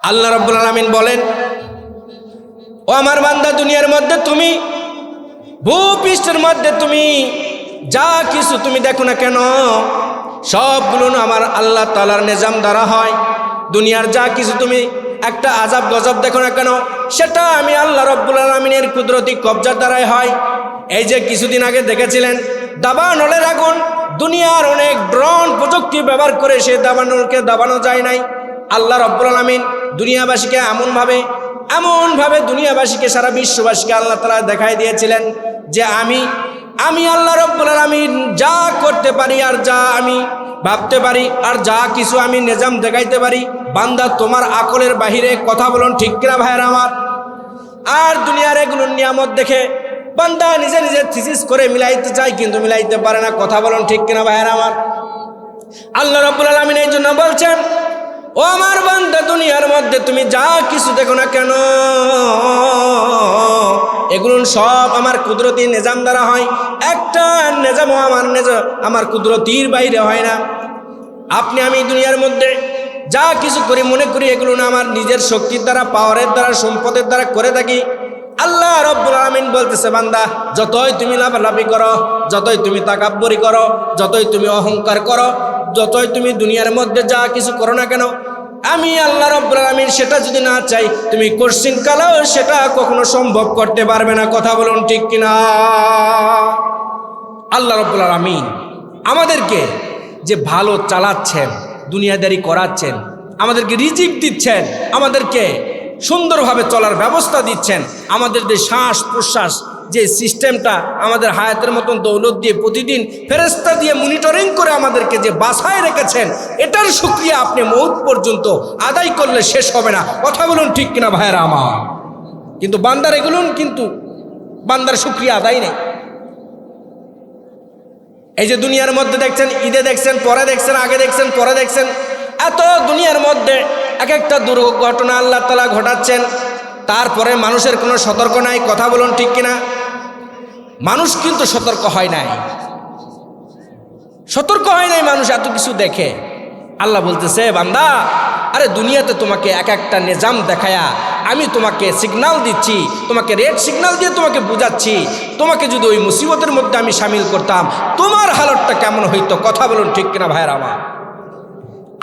আল্লাহ রাব্বুল আলামিন বলেন, ও আমার বান্দা, দুনিয়ার মধ্যে তুমি ভূপৃষ্ঠের মধ্যে তুমি যা কিছু তুমি দেখো না কেন, সবগুলো আমার আল্লাহ তাআলার নিজাম দ্বারা হয়। দুনিয়ার যা কিছু তুমি একটা আযাব গজব দেখো না কেন, সেটা আমি আল্লাহ রাব্বুল আলামিনের কুদরতি কবজার দ্বারাই হয়। এই যে কিছুদিন আগে দেখেছিলেন দাবানলের আগুন, দুনিয়ার অনেক ড্রোন প্রযুক্তি ব্যবহার করে সে দাবানলকে দাবানো যায় নাই। আল্লাহ রাব্বুল আলামিন দুনিয়াবাসীকে এমনভাবে দুনিয়াবাসীকে, সারা বিশ্ববাসীকে আল্লাহ তাআলা দেখাই দিয়েছিলেন যে আমি আল্লাহ রাব্বুল আলামিন যা করতে পারি আর যা আমি ভাবতে পারি আর যা কিছু আমি নিজাম দেখাইতে পারি, বান্দা তোমার আকলের বাহিরে। কথা বলুন ঠিক কিনা ভাইয়ের আমার? আর দুনিয়ার এগুলোর নিয়ামত দেখে বান্দা নিজে নিজে থিসিস করে মিলাইতে চায়, কিন্তু মিলাইতে পারে না। কথা বলুন ঠিক কিনা ভাইয়ের আমার? আল্লাহ রাব্বুল আলামিন এই জন্য বলছেন, ও আমার বান্দা, দুনিয়ার মধ্যে তুমি যা কিছু দেখো না কেন, এগুলো সব আমার কুদরতি নিজাম দ্বারা হয়। একটা নিজামও আমার কুদরতির বাইরে হয় না। আমি দুনিয়ার মধ্যে যা কিছু করি মনে করি এগুলো না আমার নিজের শক্তির দ্বারা, পাওয়ারের দ্বারা, সম্পদের দ্বারা করে থাকি। আল্লাহ রাব্বুল আলামিন বলতেছে, বান্দা, যতই তুমি লাফালাফি করো, যতই তুমি তাকাব্বুরি করো, যতই তুমি অহংকার করো, যতই তুমি দুনিয়ার মধ্যে যা কিছু করো না কেন, আমি আল্লাহ রাব্বুল আলামিন সেটা যদি না চাই, তুমি কোশ্চিন কালেও সেটা কখনো সম্ভব করতে পারবে না। কথা বলুন ঠিক কিনা? আল্লাহ রাব্বুল আলামিন আমাদেরকে যে ভালো চালাচ্ছেন, দুনিয়াদারি করাচ্ছেন, আমাদেরকে রিজিক দিচ্ছেন, আমাদেরকে সুন্দরভাবে চলার ব্যবস্থা দিচ্ছেন, আমাদের যে শ্বাস প্রশ্বাস যে সিস্টেমটা আমাদের হায়াতের মতন দৌলত দিয়ে প্রতিদিন ফেরেশতা দিয়ে মনিটরিং করে আমাদেরকে যে বাসায় রেখেছেন, এটার শুকরিয়া আপনি মউত পর্যন্ত আদায় করলে শেষ হবে না। কথা বলুন ঠিক কিনা ভাইয়েরা আমার? কিন্তু বান্দার শুকরিয়া আদায় নেই। এই যে দুনিয়ার মধ্যে দেখছেন, ঈদে দেখছেন, পরে দেখছেন, আগে দেখছেন, পরে দেখছেন, এত দুনিয়ার মধ্যে এক একটা দুর্ঘটনা আল্লাহ তাআলা ঘটাচ্ছেন, তারপরে মানুষের কোনো সতর্ক নাই। কথা বলুন ঠিক কিনা? মানুষ কিন্তু সতর্ক হয় নাই, মানুষ এত কিছু দেখে। আল্লাহ বলতেছে, বান্দা, আরে দুনিয়াতে তোমাকে এক একটা নিজাম দেখায়া আমি তোমাকে সিগন্যাল দিচ্ছি, তোমাকে রেড সিগন্যাল দিয়ে তোমাকে বুঝাচ্ছি। তোমাকে যদি ওই মুসিবতের মধ্যে আমি শামিল করতাম, তোমার হালতটা কেমন হইতো? কথা বলুন ঠিক কিনা ভাইয়ের আমার?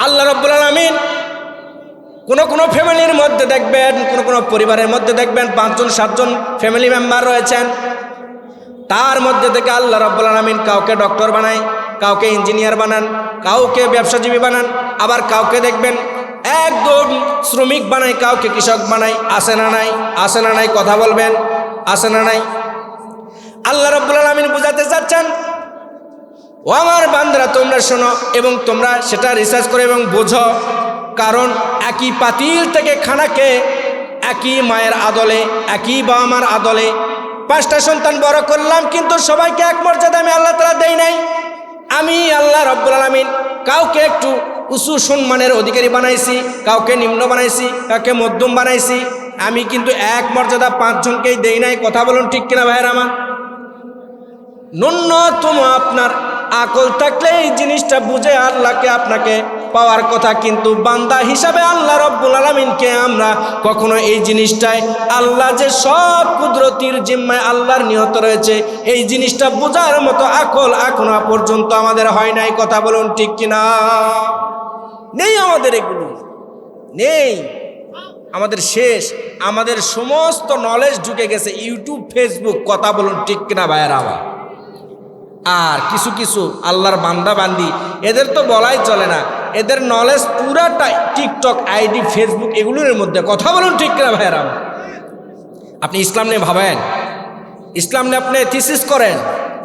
আল্লাহ রাব্বুল আলামিন কোনো ফ্যামিলির মধ্যে দেখবেন, কোনো পরিবারের মধ্যে দেখবেন 5 জন 7 জন ফ্যামিলি মেম্বার রয়েছেন। তার মধ্যে থেকে আল্লাহ রাব্বুল আলামিন কাউকে ডক্টর বানায়, কাউকে ইঞ্জিনিয়ার বানান, কাউকে ব্যবসাজীবী বানান, আবার কাউকে দেখবেন একদম শ্রমিক বানায়, কাউকে কৃষক বানায়। আসে না নাই? আসে না নাই? কথা বলবেন, আসে না নাই? আল্লাহ রাব্বুল আলামিন বুঝাতে চাচ্ছেন, ও আমার বান্দারা, তোমরা শোনো এবং তোমরা সেটা রিসার্চ করো এবং বোঝো। কারণ একই পাতিল থেকে খানাকে, একই মায়ের আদলে, একই বাবা মার আদলে 5টা সন্তান বড় করলাম, কিন্তু সবাইকে এক মর্যাদা আমি আল্লাহ তাআলা দেই নাই। আমি আল্লাহ রাব্বুল আলামিন কাউকে একটু উঁচু সম্মানের অধিকারী বানাইছি, কাউকে নিম্ন বানাইছি, কাউকে মধ্যম বানাইছি। আমি কিন্তু এক মর্যাদা 5 জনকেই দেই নাই। কথা বলুন ঠিক কিনা ভাইয়ের আমার? ন্যূনতম আপনার আকল থাকলে এই জিনিসটা বুঝে আল্লাহকে আপনাকে পাওয়ার কথা, কিন্তু বান্দা হিসাবে আল্লাহ রাব্বুল আলামিনকে আমরা কখনো এই জিনিসটায়, আল্লাহ যে সব কুদরতির জিম্মায় আল্লাহর নিহত রয়েছে, এই জিনিসটা বোঝার মতো আকল এখনো পর্যন্ত আমাদের হয় নাই। কথা বলুন ঠিক কিনা? নেই আমাদের, এগুলো নেই আমাদের। শেষ, আমাদের সমস্ত নলেজ ঢুকে গেছে ইউটিউব, ফেসবুক। কথা বলুন ঠিক কিনা ভাইয়েরা আমার? আর কিছু আল্লাহর বান্দা বান্দি, এদের তো বলাই চলে না, এদের নলেজ পুরাটাই টিকটক, আইডি, ফেসবুক এগুলোর মধ্যে। কথা বলুন ঠিক কিনা ভাইয়েরা? আপনি ইসলাম নিয়ে ভাবেন, ইসলাম নিয়ে আপনি থিসিস করেন,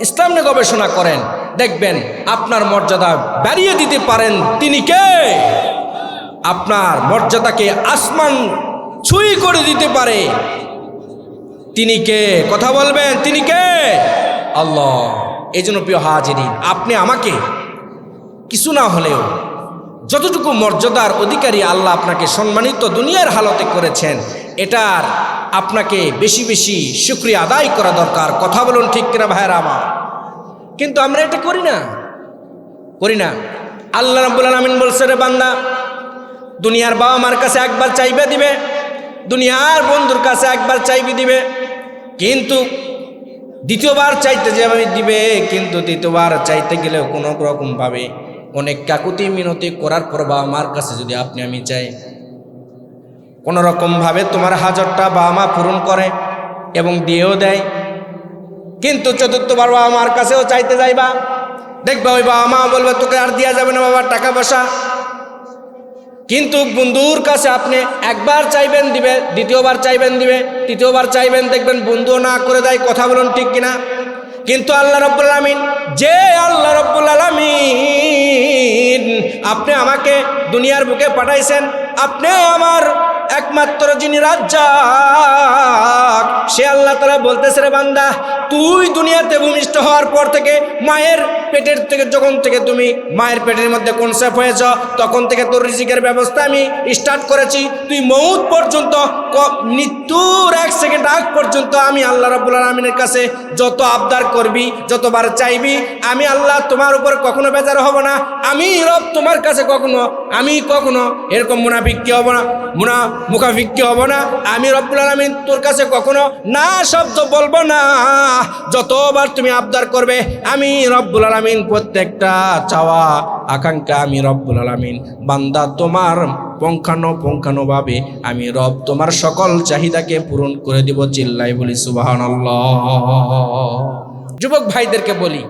ইসলাম নিয়ে গবেষণা করেন, দেখবেন আপনার মর্যাদা বাড়িয়ে দিতে পারেন তিনি কে? আপনার মর্যাদাকে আসমান ছুঁই করে দিতে পারে তিনি কে? কথা বলবেন, তিনি কে? আল্লাহ। এই জন্য প্রিয় হাজিরিন, আপনি আমাকে কিছু না হলেও যতটুকু মর্যাদার অধিকারী আল্লাহ আপনাকে সম্মানিত দুনিয়ার হালতে করেছেন, এটার আপনাকে বেশি বেশি শুকরিয়া আদায় করা দরকার। কথা বলুন ঠিক কিনা ভাইয়েরা আমার? কিন্তু আমরা এটা করি না। আল্লাহ রাব্বুল আলামিন বলছে, রে বান্দা, দুনিয়ার বাবা মার কাছে একবার চাইবে দিবে, দুনিয়ার বন্ধুর কাছে একবার চাইবে দিবে, কিন্তু দ্বিতীয়বার চাইতে যাবে দিবে, কিন্তু তৃতীয়বার চাইতে গেলেও কোনো রকমভাবে অনেক কাকুতি মিনতি করার পর বাবা মার কাছে যদি আপনি আমি চাই, কোনো রকমভাবে তোমার হাজারটা বাবা মা পূরণ করে এবং দিয়েও দেয়, কিন্তু চতুর্থবার বাবা মার কাছেও চাইতে যাইবা, দেখবা ওই বাবা মা বলবে তোকে আর দেওয়া যাবে না বাবা টাকা পয়সা। কিন্তু বন্ধুর কাছে আপনি একবার চাইবেন দিবে, দ্বিতীয়বার চাইবেন দিবে, তৃতীয়বার চাইবেন দেখবেন বন্ধুও না করে দেয়। কথা বলুন ঠিক কিনা? কিন্তু আল্লাহ রাব্বুল আলামিন, যে আল্লাহ রাব্বুল আলামিন আপনি আমাকে দুনিয়ার বুকে পাঠাইছেন, আপনি আমার একমাত্র যিনি রাজ্জাক, সে আল্লাহ তাআলা বলতেছে, রে বান্দা, তুই দুনিয়াতে ভূমিষ্ঠ হওয়ার পর থেকে মায়ের পেটের থেকে, যখন থেকে তুমি মায়ের পেটের মধ্যে কনসেপ্ট হয়েছ, তখন থেকে তোর রিজিকের ব্যবস্থা আমি স্টার্ট করেছি। তুই মউত পর্যন্ত, মৃত্যুর 1 সেকেন্ড আগ পর্যন্ত আমি আল্লাহ রাব্বুল আলামিনের কাছে যত আবদার করবি, যতবার চাইবি, আমি আল্লাহ তোমার উপর কখনো বেজার হব না। আমি রব তোমার কাছে কখনো এরকম মুনাফিকি হব না, মুখাফিকি হব না। আমি রব্বুল আলামিন তোর কাছে কখনো না শব্দ বলবো না। যতবার তুমি আবদার করবে, আমি রব্বুল আলামিন প্রত্যেকটা চাওয়া আকাঙ্ক্ষা আমি রব্বুল আলামিন বান্দা তোমার পুঙ্খানুপুঙ্খানুভাবে আমি রব তোমার সকল চাহিদাকে পূরণ করে দিব। চিল্লাই বলি সুবহানাল্লাহ। যুবক ভাইদেরকে বলি,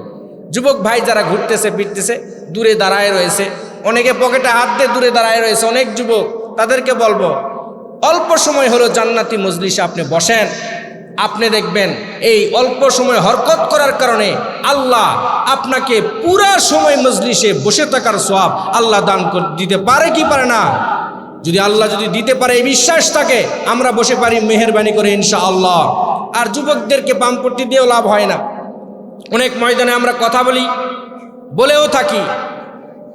যুবক ভাই যারা ঘুরতেছে ফিরতেছে, দূরে দাঁড়ায় রয়েছে, অনেকে পকেটে হাত দিয়ে দূরে দাঁড়ায় রয়েছে, অনেক যুবক, তাদেরকে বলবো অল্প সময় হলো জান্নাতি মজলিসে আপনি বসেন। আপনি দেখবেন এই অল্প সময় হরকত করার কারণে আল্লাহ আপনাকে পুরা সময় মজলিসে বসে থাকার সওয়াব আল্লাহ দান দিতে পারে কি পারে না? যদি আল্লাহ যদি দিতে পারে এই বিশ্বাস থাকে, আমরা বসে পারি মেহেরবানি করে ইনশাআল্লাহ। আর যুবকদেরকে বামপট্টি দিয়েও লাভ হয় না। অনেক ময়দানে আমরা কথা বলেও থাকি,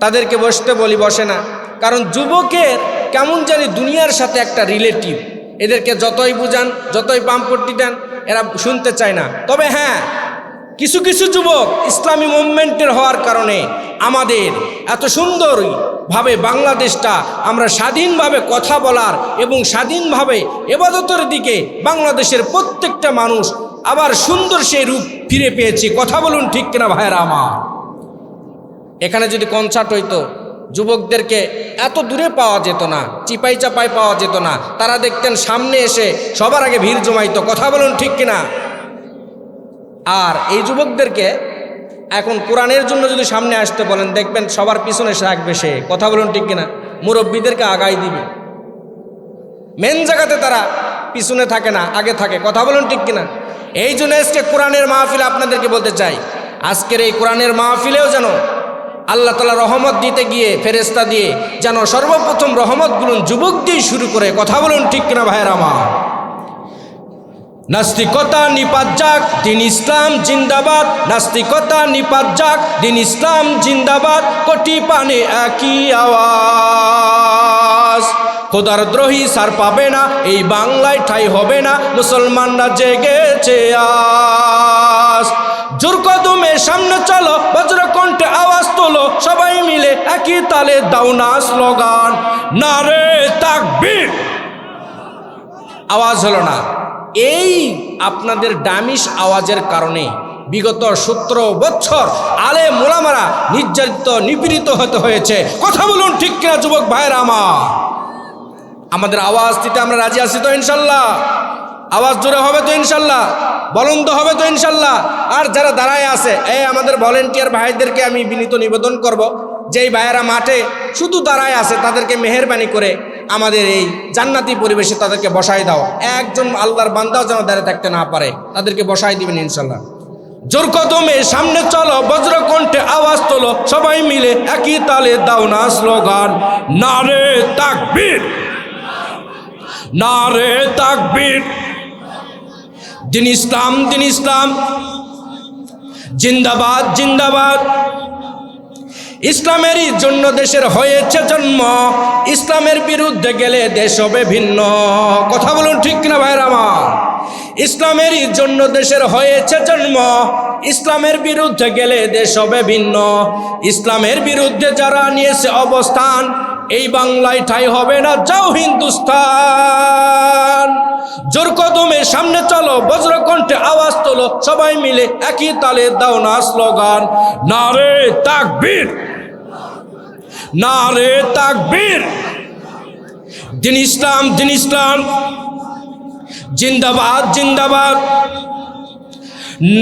তাদেরকে বসতে বলি, বসে না। কারণ যুবকের কেমন জানি দুনিয়ার সাথে একটা রিলেটিভ, এদেরকে যতই বুঝান, যতই বামপট্টি দেন, এরা শুনতে চায় না। তবে হ্যাঁ, কিছু কিছু যুবক ইসলামী মুভমেন্টের হওয়ার কারণে আমাদের এত সুন্দরভাবে বাংলাদেশটা আমরা স্বাধীনভাবে কথা বলার এবং স্বাধীনভাবে ইবাদতের দিকে বাংলাদেশের প্রত্যেকটা মানুষ আবার সুন্দর সেই রূপ ফিরে পেয়েছি। কথা বলুন ঠিক কিনা ভাইয়েরা আমার? এখানে যদি কনসার্ট হইতো, যুবকদেরকে এত দূরে পাওয়া যেত না, চিপাই চাপাই পাওয়া যেত না, তারা দেখতেন সামনে এসে সবার আগে ভিড় জমাইতো। কথা বলুন ঠিক কিনা? আর এই যুবকদেরকে এখন কোরআনের জন্য যদি সামনে আসতে বলেন, দেখবেন সবার পিছনে এসে রাখবে সে। কথা বলুন ঠিক কিনা? মুরব্বীদেরকে আগাই দিবে, মেন জায়গাতে তারা পিছনে থাকে না, আগে থাকে। কথা বলুন ঠিক কিনা? এই জন্য আজকে কোরআনের মাহফিল আপনাদেরকে বলতে চাই, আজকের এই কোরআনের মাহফিলেও যেন আল্লাহ তাআলা রহমত দিতে গিয়ে ফেরেশতা দিয়ে যেন সর্বপ্রথম রহমতগুলো যুবক দিয়ে শুরু করে। কথা বলুন ঠিক কিনা ভাইয়েরা আমার? নাস্তিকতা নিপাত যাক, দিন ইসলাম জিন্দাবাদ। নাস্তিকতা নিপাত যাক, দিন ইসলাম জিন্দাবাদ। কোটি পানে একই আওয়াজ, খোদার দ্রোহী সার পাবে না, এই বাংলায় ঠাই হবে না, মুসলমানরা জেগেছে আজ। জোর কদমে সামনে চলো, বজ্রকণ্ঠে আওয়াজ তোলো, সবাই মিলে একই তালে দাও না স্লোগান, নারে তাকবীর। আওয়াজ হলো না। এই আপনাদের ডামিশ আওয়াজের কারণে বিগত 17 বছর আলেম ওলামারা নির্যাতিত, নিপীড়িত হতে হয়েছে। কথা বলুন ঠিক কিনা যুবক ভাইয়েরা আমার? আমাদের আওয়াজ দিতে আমরা রাজি আছি তো ইনশাল্লাহ? আওয়াজ জোরে হবে তো ইনশাল্লাহ? বলন্দ হবে তো ইনশাল্লাহ? আর যারা দাঁড়ায় আছে, আমাদের ভলেন্টিয়ার ভাইদেরকে আমি বিনীত নিবেদন করব, যেই ভাইয়েরা মাঠে শুধু দাঁড়ায় আছে, তাদেরকে মেহেরবানি করে আমাদের এই জান্নাতি পরিবেশে তাদেরকে বসাই দাও। একজন আল্লাহর বান্দাও যেন দাঁড়িয়ে থাকতে না পারে, তাদেরকে বসাই দিবেন ইনশাল্লাহ। জোর কদমে সামনে চলো, বজ্রকণ্ঠে আওয়াজ তোলো, সবাই মিলে একই তালে দাও না স্লোগান, নারে তাকবীর, নারে তাকবীর। দিন ইসলাম, দিন ইসলাম জিন্দাবাদ, জিন্দাবাদ। ইসলামেরই জন্য দেশের হয়েছে জন্ম, ইসলামের বিরুদ্ধে গেলে দেশ হবে ভিন্ন। কথা বলুন ঠিক কিনা ভাইরা আমার? ইসলামেরই জন্য দেশের হয়েছে জন্ম, ইসলামের বিরুদ্ধে গেলে দেশ হবে ভিন্ন। ইসলামের বিরুদ্ধে যারা নিয়েছে অবস্থান, এই বাংলায় ঠাই হবে না, যাও হিন্দুস্তান। জোর কদমে সামনে চলো, বজ্রকণ্ঠে আওয়াজ তোলো, সবাই মিলে একই তালে দাও না স্লোগান, নারে তাকবীর, নারে তাকবীর, দিন ইসলাম, দিন ইসলাম, জিন্দাবাদ, জিন্দাবাদ,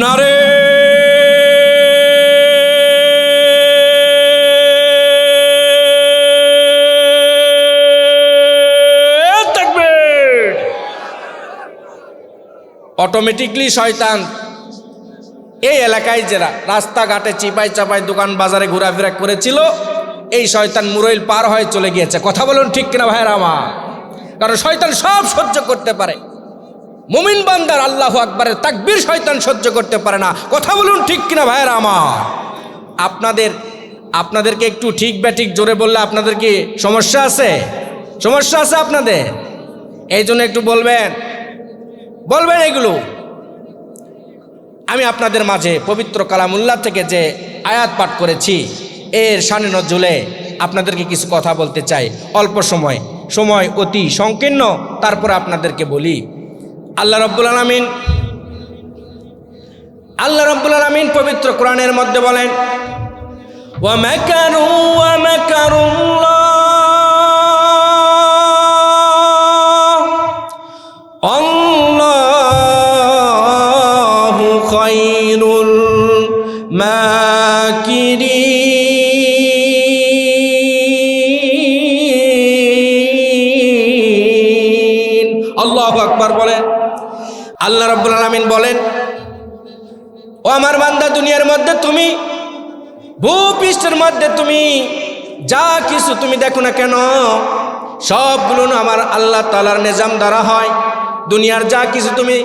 নারে তাকবীর। অটোমেটিকলি শয়তান এই এলাকায় যারা রাস্তাঘাটে চিপাই চাপাই দোকান বাজারে ঘোরাফেরা করেছিল, এই শয়তান মুরইল পার হয়ে চলে গিয়েছে। কথা বলুন ঠিক কিনা ভাইরা আমার? কারণ শয়তান সব সহ্য করতে পারে, মুমিন বান্দার আল্লাহু আকবারের তাকবীর শয়তান সহ্য করতে পারে না। কথা বলুন ঠিক কিনা ভাইরা আমার? আপনাদেরকে একটু ঠিক ব্যাঠিক জোরে বললে আপনাদের কি সমস্যা আছে? সমস্যা আছে আপনাদের? এই জন্য একটু বলবেন এগুলো। আমি আপনাদের মাঝে পবিত্র কালামুল্লাহ থেকে যে আয়াত পাঠ করেছি, এর শানে নজুলে আপনাদেরকে কিছু কথা বলতে চাই। অল্প সময় অতি সংকীর্ণ, তারপরে আপনাদেরকে বলি। আল্লাহ রাব্বুল আলামিন পবিত্র কোরআনের মধ্যে বলেন, ওয়া মাকারু ওয়া মাকারুল্লাহ আল্লাহু খায়রুল মাকিরিন। আল্লাহু আকবার বলেন। আল্লাহ রাব্বুল আলামিন বলেন, ও আমার বান্দা, দুনিয়ার মধ্যে তুমি, ভূপৃষ্ঠের মধ্যে তুমি যা কিছু তুমি দেখো না কেন, সবগুলো আমার আল্লাহ তাআলার নিজাম দ্বারা হয়। দুনিয়ার যা কিছু তুমি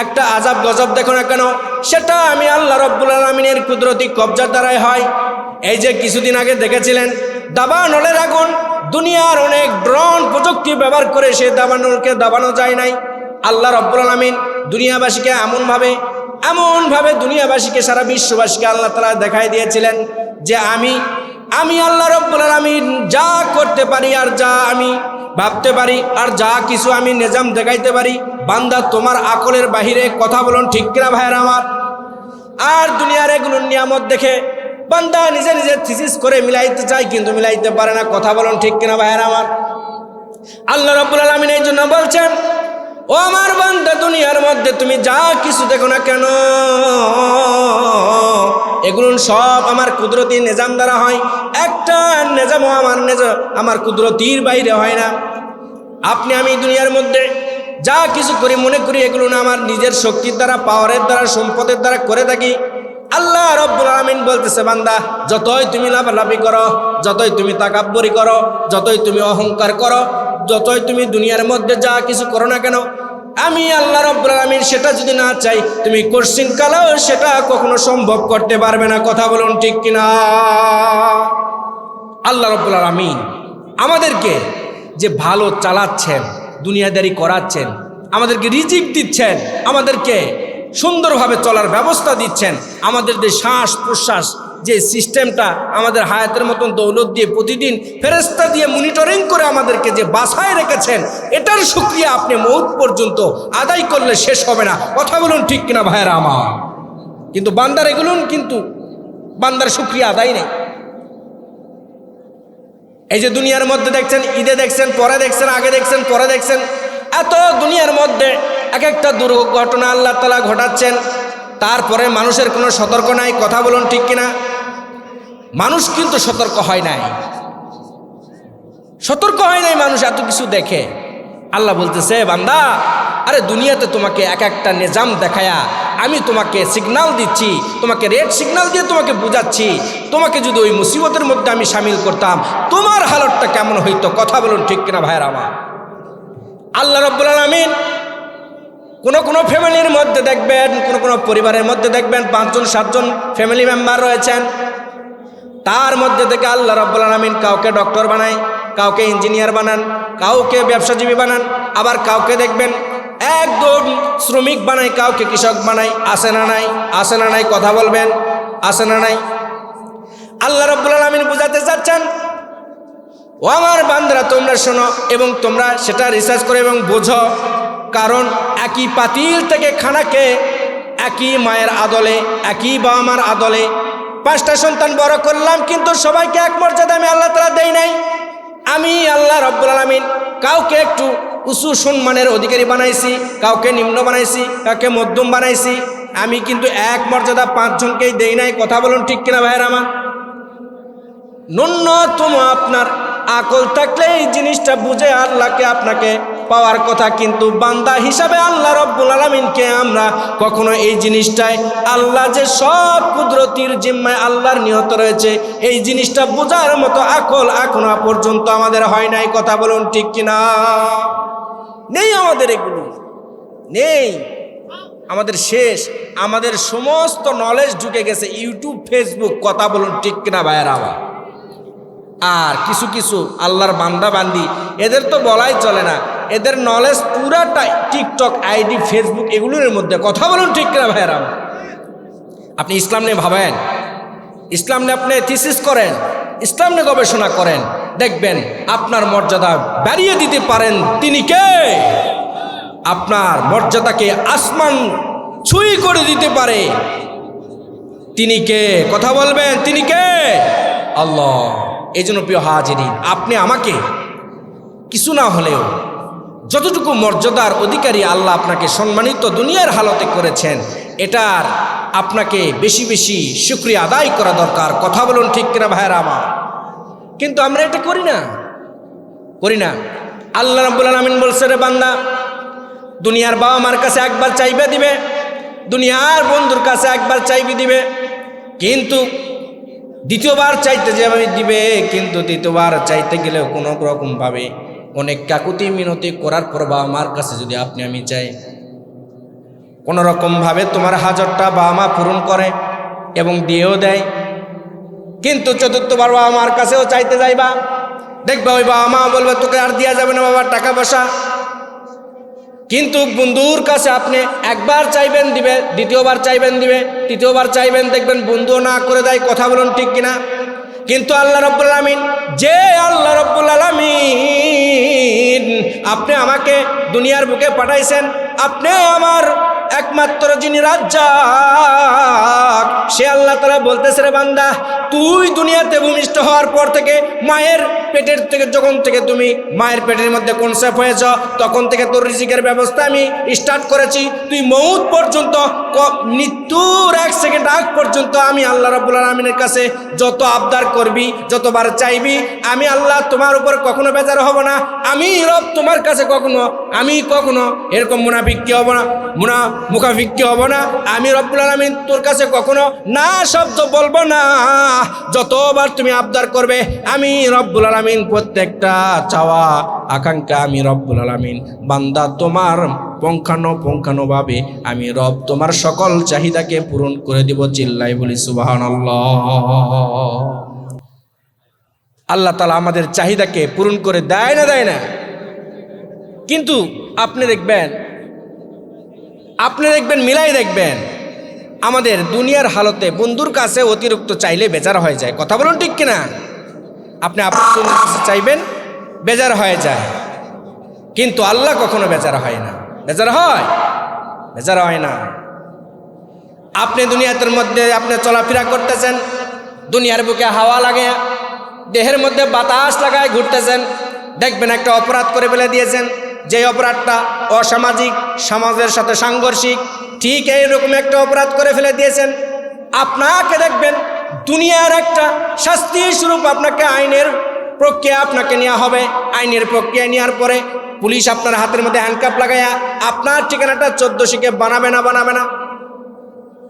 একটা আযাব গজব দেখো না কেন, সেটা আমি আল্লাহ রাব্বুল আলামিনের কুদরতি কবজার দ্বারাই হয়। এই যে কিছুদিন আগে দেখেছিলেন দাবানলের আগুন, দুনিয়ার অনেক ড্রোন প্রযুক্তি ব্যবহার করে সে দাবানলকে দাবানো যায় নাই। আল্লাহ রাব্বুল আলামিন দুনিয়াবাসীকে এমনভাবে দুনিয়াবাসীকে, সারা বিশ্ববাসীকে আল্লাহ তাআলা দেখাই দিয়েছিলেন যে আমি আল্লাহ রাব্বুল আলামিন যা করতে পারি আর যা আমি ভাবতে পারি আর যা কিছু আমি নিজাম দেখাইতে পারি, বান্দা তোমার আকলের বাহিরে। কথা বলুন ঠিক কিনা ভাইরা আমার? আর দুনিয়ার এগুলোর নিয়ামত দেখে বান্দা নিজে নিজে থিসিস করে মিলাইতে চায়, কিন্তু মিলাইতে পারে না। কথা বলুন ঠিক কিনা ভাইরা আমার? আল্লাহ রাব্বুল আলামিন এই জন্য বলছেন, ও আমার বান্দা, দুনিয়ার মধ্যে তুমি যা কিছু দেখো না কেন, এগুলো সব আমার কুদরতি নিজাম দ্বারা হয়। একটা নিজামও আমার কুদরতির বাইরে হয় না। আমি দুনিয়ার মধ্যে যা কিছু করি, মনে করি এগুলো না আমার নিজের শক্তির দ্বারা, পাওয়ারের দ্বারা, সম্পদের দ্বারা করে থাকি। আল্লাহ রাব্বুল আলামিন বলতেছে, বান্দা, যতই তুমি লাফালাফি করো, যতই তুমি তাকাব্বুরি করো, যতই তুমি অহংকার করো, যতই তুমি দুনিয়ার মধ্যে যা কিছু করো না কেন, আমি আল্লাহ রাব্বুল আলামিন সেটা যদি না চাই, তুমি কোশ্চিন কালেও সেটা কখনো সম্ভব করতে পারবে না। কথা বলুন ঠিক কিনা? আল্লাহ রাব্বুল আলামিন আমাদেরকে যে ভালো চালাচ্ছেন, দুনিয়াদারি করাচ্ছেন, আমাদেরকে রিজিক দিচ্ছেন, আমাদেরকে সুন্দরভাবে চলার ব্যবস্থা দিচ্ছেন, আমাদের যে শ্বাস প্রশ্বাস যে সিস্টেমটা আমাদের হায়াতের মতন দৌলত দিয়ে প্রতিদিন ফেরেশতা দিয়ে মনিটরিং করে আমাদেরকে যে বাসায় রেখেছেন, এটার শুকরিয়া আপনি মউত পর্যন্ত আদায় করলে শেষ হবে না। কথা বলুন ঠিক কিনা ভাইয়েরা আমার? কিন্তু বান্দার শুকরিয়া আদায় নেই। এই যে দুনিয়ার মধ্যে দেখছেন, ঈদে দেখছেন, পরে দেখছেন, আগে দেখছেন, পরে দেখছেন, এত দুনিয়ার মধ্যে এক একটা দুর্ঘটনা আল্লাহ তাআলা ঘটাচ্ছেন, তারপরে মানুষের কোনো সতর্ক নাই। কথা বলুন ঠিক কিনা? মানুষ কিন্তু সতর্ক হয় নাই, মানুষ এত কিছু দেখে। আল্লাহ বলতেছে, বান্দা, আরে দুনিয়াতে তোমাকে এক একটা নিজাম দেখায়া আমি তোমাকে সিগন্যাল দিচ্ছি, তোমাকে রেড সিগন্যাল দিয়ে তোমাকে বুঝাচ্ছি। তোমাকে যদি ওই মুসিবতের মধ্যে আমি শামিল করতাম, তোমার হালতটা কেমন হইতো? কথা বলুন ঠিক কিনা ভাইয়ের আমার? আল্লাহ রাব্বুল আলামিন কোনো ফ্যামিলির মধ্যে দেখবেন, কোনো পরিবারের মধ্যে দেখবেন 5 জন 7 জন ফ্যামিলি মেম্বার রয়েছেন। তার মধ্যে থেকে আল্লাহ রাব্বুল আলামিন কাউকে ডক্টর বানায়, কাউকে ইঞ্জিনিয়ার বানান, কাউকে ব্যবসাজীবী বানান, আবার কাউকে দেখবেন একদম শ্রমিক বানায়, কাউকে কৃষক বানায়। আসে না নাই? আসে না নাই? কথা বলবেন, আসে না নাই? আল্লাহ রাব্বুল আলামিন বুঝাতে চাচ্ছেন, ও আমার বান্দারা, তোমরা শোনো এবং তোমরা সেটা রিসার্চ করো এবং বোঝো। কারণ একই পাতিল থেকে খানাকে, একই মায়ের আদলে, একই বাবা মার আদলে 5টা সন্তান বড় করলাম, কিন্তু সবাইকে এক মর্যাদা আমি আল্লাহ তাআলা দেই নাই। আমি আল্লাহ রব্বুল আলামিন কাউকে একটু উঁচু সম্মানের অধিকারী বানাইছি, কাউকে নিম্ন বানাইছি, কাউকে মধ্যম বানাইছি। আমি কিন্তু এক মর্যাদা 5 জনকেই দেই নাই। কথা বলুন ঠিক কিনা ভাইয়ের আমার? ন্যূনতম আপনার আকল থাকলে এই জিনিসটা বুঝে আল্লাহকে আপনাকে পাওয়ার কথা, কিন্তু বান্দা হিসাবে আল্লাহ রব্বুল আলামিনকে আমরা কখনো এই জিনিসটায়, আল্লাহ যে সব কুদরতির জিম্মায় আল্লাহর নিহত রয়েছে, এই জিনিসটা বোঝার মতো আকল এখনো পর্যন্ত আমাদের হয় নাই। কথা বলুন ঠিক কিনা? নেই আমাদের, এগুলো নেই আমাদের। শেষ, আমাদের সমস্ত নলেজ ঢুকে গেছে ইউটিউব, ফেসবুক। কথা বলুন ঠিক কিনা ভাইয়েরা আমার? আর কিছু কিছু আল্লাহর বান্দা বান্দি, এদের তো বলাই চলে না, এদের নলেজ পুরাটাই টিকটক, আইডি, ফেসবুক এগুলোর মধ্যে। কথা বলুন ঠিক কিনা ভাইয়েরা? আপনি ইসলাম নিয়ে ভাবেন, ইসলাম নিয়ে আপনি থিসিস করেন, ইসলাম নিয়ে গবেষণা করেন, দেখবেন আপনার মর্যাদা বাড়িয়ে দিতে পারেন তিনি কে? আপনার মর্যাদাকে আসমান ছুঁই করে দিতে পারে তিনি কে? কথা বলবেন, তিনি কে? আল্লাহ। এই জন্য প্রিয় হাজিরিন, আপনি আমাকে কিছু না হলেও যতটুকু মর্যাদার অধিকারী আল্লাহ আপনাকে সম্মানিত দুনিয়ার হালতে করেছেন, এটার আপনাকে বেশি বেশি শুকরিয়া আদায় করা দরকার। কথা বলুন ঠিক কিনা ভাইয়েরা আমার? কিন্তু আমরা এটা করি না। আল্লাহ রাব্বুল আলামিন বলছে, রে বান্দা, দুনিয়ার বাবা মার কাছে একবার চাইবে দিবে, দুনিয়ার বন্ধুর কাছে একবার চাইবে দিবে, কিন্তু দ্বিতীয়বার চাইতে যাবে দিবে, কিন্তু দ্বিতীয়বার চাইতে গেলেও কোনো রকম ভাবে অনেক কাকুতি মিনতি করার পর বাবা মার কাছে যদি আপনি আমি চাই, কোনো রকম ভাবে তোমার হাজারটা বাবা মা পূরণ করে এবং দিয়েও দেয়। কিন্তু চতুর্থবার বাবা মার কাছেও চাইতে যাইবা, দেখবা ওই বাবা মা বলবে তোকে আর দেওয়া যাবে না বাবা, টাকা পয়সা। কিন্তু বন্ধুর কাছে আপনি একবার চাইবেন দিবে, দ্বিতীয়বার চাইবেন দিবে, তৃতীয়বার চাইবেন, দেখবেন বন্ধুও না করে দেয়। কথা বলুন ঠিক কিনা? কিন্তু আল্লাহ রাব্বুল আলামিন, যে আল্লাহ রাব্বুল আলামিন আপনি আমাকে দুনিয়ার বুকে পাঠাইছেন, আপনি আমার একমাত্র যিনি রাজ্জাক, সে আল্লাহ তাআলা বলতেছে, রে বান্দা, তুই দুনিয়াতে ভূমিষ্ঠ হওয়ার পর থেকে, মায়ের পেটের থেকে, যখন থেকে তুমি মায়ের পেটের মধ্যে কনসেপ্ট হয়েছ, তখন থেকে তোর রিজিকের ব্যবস্থা আমি স্টার্ট করেছি। তুই মউত পর্যন্ত, মৃত্যুর 1 সেকেন্ড আগ পর্যন্ত আমি আল্লাহ রাব্বুল আলামিনের কাছে যত আবদার করবি, যতবার চাইবি, আমি আল্লাহ তোমার উপর কখনো বেজার হব না। আমি রব তোমার কাছে আমি কখনো এরকম মুনাফিক হব না, মুখাফিক হব না। আমি রব্বুল আলামিন তোর কাছে কখনো না শব্দ বলবো না। যতবার তুমি আবদার করবে, আমি রব্বুল আলামিন প্রত্যেকটা চাওয়া আকাঙ্ক্ষা আমি রব্বুল আলামিন বান্দা তোমার পুঙ্খানুপুঙ্খানুভাবে আমি রব তোমার সকল চাহিদাকে পূরণ করে দিব। চিল্লাই বলি সুবহানাল্লাহ। আল্লাহ তাআলা আমাদের চাহিদাকে পূরণ করে দেয় না? কিন্তু আপনি দেখবেন মিলাই দেখবেন, আমাদের দুনিয়ার হালতে বন্ধুর কাছে অতিরিক্ত চাইলে বেজার হয়ে যায়। কথা বলুন ঠিক কিনা? আপনি আপনার কাছে চাইবেন, বেজার হয়ে যায়, কিন্তু আল্লাহ কখনো বেজার হয় না। বেজার হয় না। আপনি দুনিয়ার মধ্যে আপনি চলাফেরা করতেছেন, দুনিয়ার বুকে হাওয়া লাগে, দেহের মধ্যে বাতাস লাগায় ঘুরতেছেন, দেখবেন একটা অপরাধ করে ফেলে দিয়েছেন, যে অপরাধটা অসামাজিক, সমাজের সাথে সাংঘর্ষিক, ঠিক এইরকম একটা অপরাধ করে ফেলে দিয়েছেন। আপনাকে দেখবেন দুনিয়ার একটা শাস্তি স্বরূপ আপনাকে আইনের প্রক্রিয়া আপনাকে নেওয়া হবে। আইনের প্রক্রিয়া নেওয়ার পরে পুলিশ আপনার হাতের মধ্যে হ্যান্ডকাপ লাগাইয়া আপনার ঠিকানাটা 1400 বানাবে না?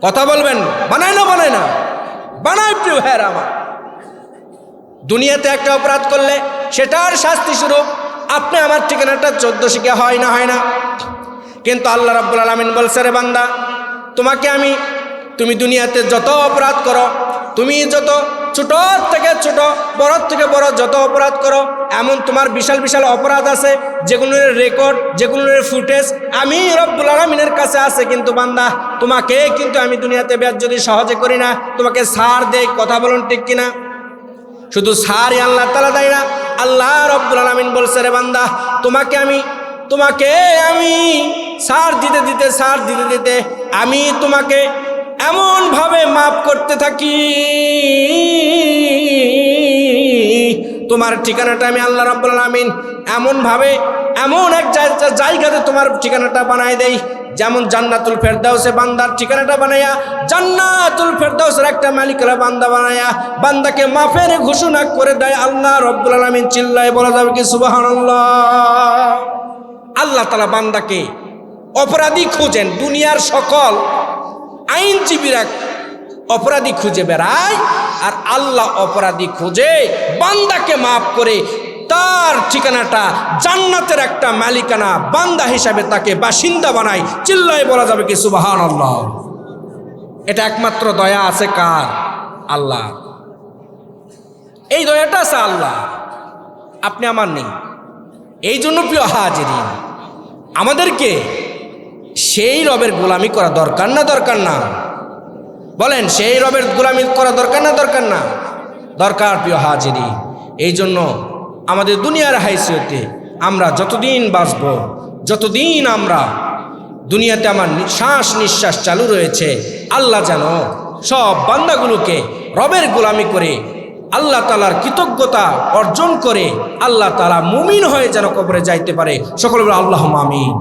কথা বলবেন, বানায় না? বানায় প্রিয় ভাইয়েরা আমার। দুনিয়াতে একটা অপরাধ করলে সেটার শাস্তি স্বরূপ আপনি আমার ঠিকানাটা 1400 হয় না? কিন্তু আল্লাহ রাব্বুল আলামিন বলছে, রে বান্দা, তুমি দুনিয়াতে যত অপরাধ করো, তুমি যত ছোট থেকে ছোট, বড় থেকে বড় যত অপরাধ করো, এমন তোমার বিশাল বিশাল অপরাধ আছে, যেগুলোর রেকর্ড, যেগুলোর ফুটেজ আমি রব্বুল আলামিনের কাছে আছে। কিন্তু বান্দা, তোমাকে কিন্তু আমি দুনিয়াতে যদি সহজে করি না, তোমাকে ছাড় দেই। কথা বলুন ঠিক কিনা? শুধু ছাড়ই আল্লাহ তাআলা দেয় না, আল্লাহ রাব্বুল আলামিন বলছে, রে বান্দা, তোমাকে আমি ছাড় দিতে দিতে আমি তোমাকে এমন ভাবে মাফ করতে থাকি, তোমার ঠিকানাটা আমি আল্লাহ রাব্বুল আলামিন এমন এক জায়গাতে তোমার ঠিকানাটা বানায় দেই, যেমন জান্নাতুল ফেরদাউসে বান্দার ঠিকানাটা বানায়া, জান্নাতুল ফেরদাউসের একটা মালিকেরা বান্দা বানায়া বান্দাকে মাফের ঘোষণা করে দেয় আল্লাহ রাব্বুল আলামিন। চিল্লায় বলা যাবে কি সুবহানাল্লাহ? আল্লাহ তাআলা বান্দাকে অপরাধী খুঁজেন, দুনিয়ার সকল আইনজীবীরা অপরাধী খুঁজে বেড়ায়, আর আল্লাহ অপরাধী খুঁজে বান্দাকে মাফ করে তার ঠিকানাটা জান্নাতের একটা মালিকানা বান্দা হিসাবে তাকে বাসিন্দা বানায়। চিল্লায় বলা যাবে কি সুবহানাল্লাহ? এটা একমাত্র দয়া আছে কার? আল্লাহ। এই দয়াটা আছে আল্লাহ, আপনি আমার নেই। এই জন্য প্রিয় হাজিরিন, আমাদেরকে সেই রবের গোলামি করা দরকার না? বলেন, সেই রবের গোলামি করা দরকার না? দরকার প্রিয় হাজিরিন। এই জন্য আমাদের দুনিয়ার হাইসিয়তে আমরা যতদিন বাঁচব, যতদিন আমরা দুনিয়াতে আমার শ্বাস নিঃশ্বাস চালু রয়েছে, আল্লাহ যেন সব বান্দাগুলোকে রবের গোলামি করে আল্লাহ তাআলার কৃতজ্ঞতা অর্জন করে আল্লাহ তাআলা মুমিন হয়ে যেন কবরে যাইতে পারে। সকলে বলে আল্লাহুম্মা আমিন।